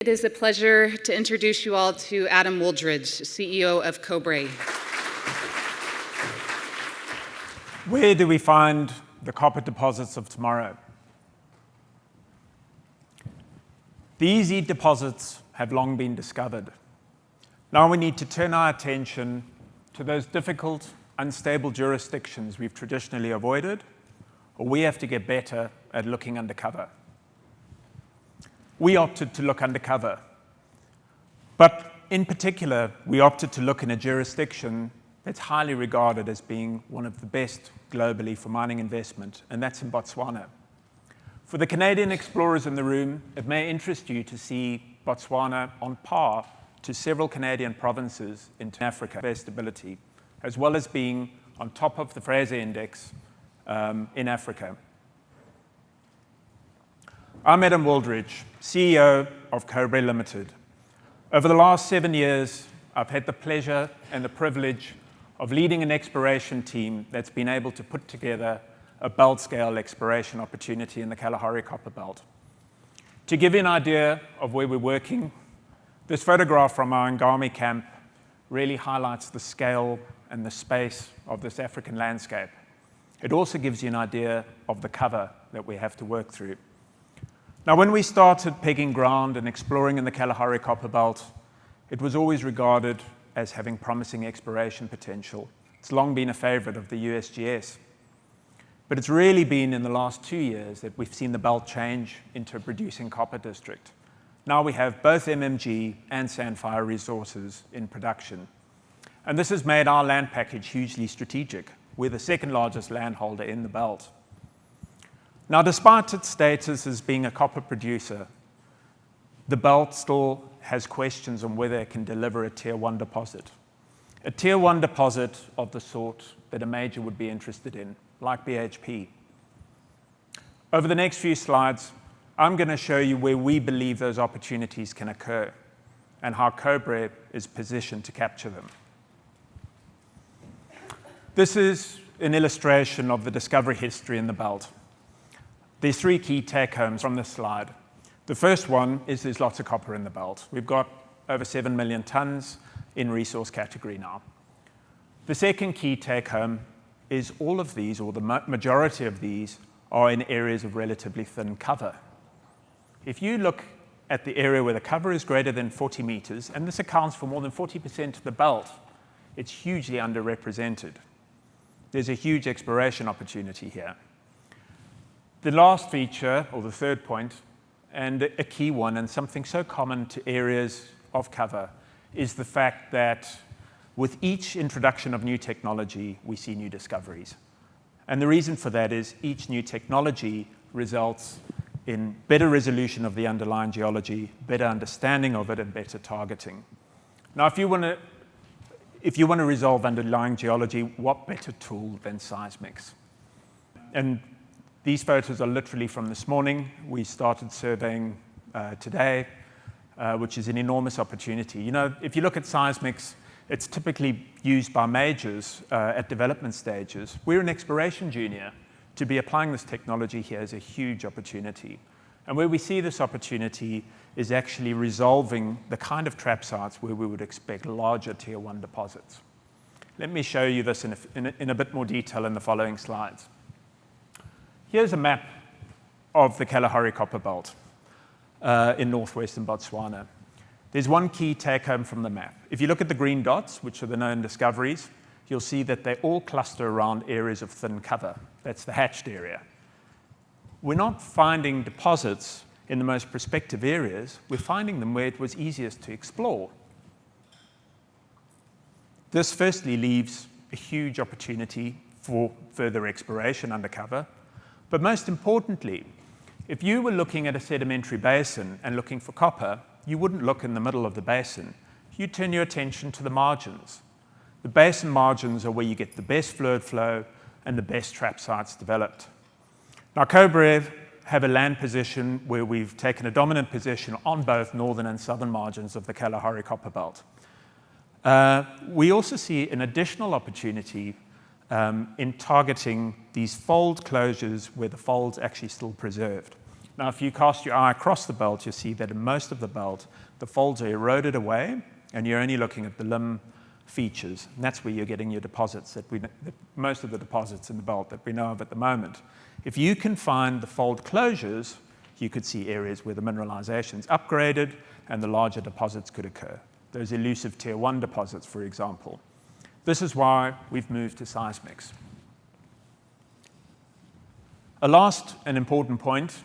It is a pleasure to introduce you all to Adam Wooldridge, CEO of Cobre. Where do we find the copper deposits of tomorrow? These deposits have long been discovered. Now we need to turn our attention to those difficult, unstable jurisdictions we've traditionally avoided, or we have to get better at looking undercover. We opted to look undercover, but in particular, we opted to look in a jurisdiction that's highly regarded as being one of the best globally for mining investment, and that's in Botswana. For the Canadian explorers in the room, it may interest you to see Botswana on par to several Canadian provinces in Africa for stability, as well as being on top of the Fraser Index in Africa. I'm Adam Wooldridge, CEO of Cobre Limited. Over the last 7 years, I've had the pleasure and the privilege of leading an exploration team that's been able to put together a belt-scale exploration opportunity in the Kalahari Copper Belt. To give you an idea of where we're working, this photograph from our Ngami camp really highlights the scale and the space of this African landscape. It also gives you an idea of the cover that we have to work through. Now, when we started pegging ground and exploring in the Kalahari Copper Belt, it was always regarded as having promising exploration potential. It's long been a favorite of the USGS. But it's really been in the last 2 years that we've seen the belt change into a producing copper district. Now we have both MMG and Sandfire resources in production. And this has made our land package hugely strategic. We're the second largest landholder in the belt. Now, despite its status as being a copper producer, the belt still has questions on whether it can deliver a Tier 1 deposit. A Tier 1 deposit of the sort that a major would be interested in, like BHP. Over the next few slides, I'm going to show you where we believe those opportunities can occur and how Cobre is positioned to capture them. This is an illustration of the discovery history in the belt. There's 3 key take-homes from this slide. The first one is there's lots of copper in the belt. We've got over 7 million tons in resource category now. The second key take-home is all of these, or the majority of these, are in areas of relatively thin cover. If you look at the area where the cover is greater than 40 meters, and this accounts for more than 40% of the belt, it's hugely underrepresented. There's a huge exploration opportunity here. The last feature, or the third point, and a key one, and something so common to areas of cover, is the fact that with each introduction of new technology, we see new discoveries. And the reason for that is each new technology results in better resolution of the underlying geology, better understanding of it, and better targeting. Now, if you want to resolve underlying geology, what better tool than seismics? And these photos are literally from this morning. We started surveying today, which is an enormous opportunity. You know, if you look at seismics, it's typically used by majors at development stages. We're an exploration junior. To be applying this technology here is a huge opportunity. And where we see this opportunity is actually resolving the kind of trap sites where we would expect larger Tier 1 deposits. Let me show you this in a bit more detail in the following slides. Here's a map of the Kalahari Copper Belt in northwestern Botswana. There's one key take-home from the map. If you look at the green dots, which are the known discoveries, you'll see that they all cluster around areas of thin cover. That's the hatched area. We're not finding deposits in the most prospective areas. We're finding them where it was easiest to explore. This firstly leaves a huge opportunity for further exploration undercover. But most importantly, if you were looking at a sedimentary basin and looking for copper, you wouldn't look in the middle of the basin. You'd turn your attention to the margins. The basin margins are where you get the best fluid flow and the best trap sites developed. Now, Cobre have a land position where we've taken a dominant position on both northern and southern margins of the Kalahari Copper Belt. We also see an additional opportunity in targeting these fold closures where the fold's actually still preserved. Now, if you cast your eye across the belt, you'll see that in most of the belt, the folds are eroded away, and you're only looking at the limb features. And that's where you're getting your deposits, most of the deposits in the belt that we know of at the moment. If you can find the fold closures, you could see areas where the mineralization's upgraded and the larger deposits could occur. Those elusive tier 1 deposits, for example. This is why we've moved to seismics. A last and important point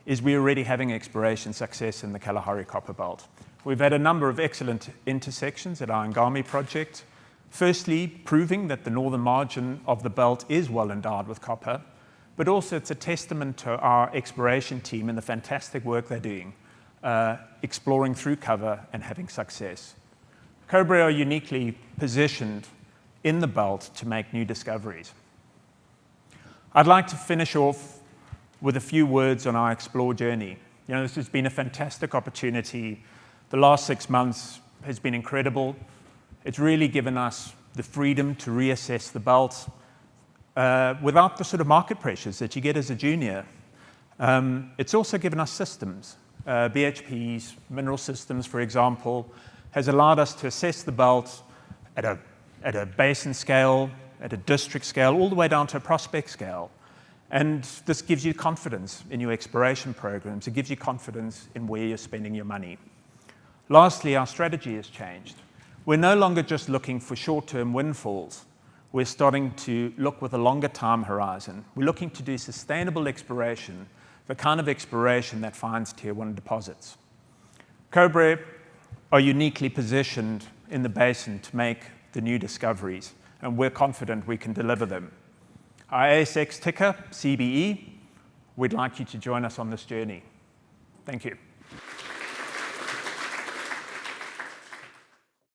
is we're already having exploration success in the Kalahari Copper Belt. We've had a number of excellent intersections at our Ngami project. Firstly, proving that the northern margin of the belt is well endowed with copper, but also it's a testament to our exploration team and the fantastic work they're doing, exploring through cover and having success. Cobre are uniquely positioned in the belt to make new discoveries. I'd like to finish off with a few words on our Xplor journey. This has been a fantastic opportunity. The last 6 months has been incredible. It's really given us the freedom to reassess the belt without the sort of market pressures that you get as a junior. It's also given us systems. BHP's mineral systems, for example, has allowed us to assess the belt at a basin scale, at a district scale, all the way down to a prospect scale. And this gives you confidence in your exploration programs. It gives you confidence in where you're spending your money. Lastly, our strategy has changed. We're no longer just looking for short-term windfalls. We're starting to look with a longer time horizon. We're looking to do sustainable exploration, the kind of exploration that finds tier 1 deposits. Cobre are uniquely positioned in the basin to make the new discoveries, and we're confident we can deliver them. Our ASX ticker, CBE, we'd like you to join us on this journey. Thank you.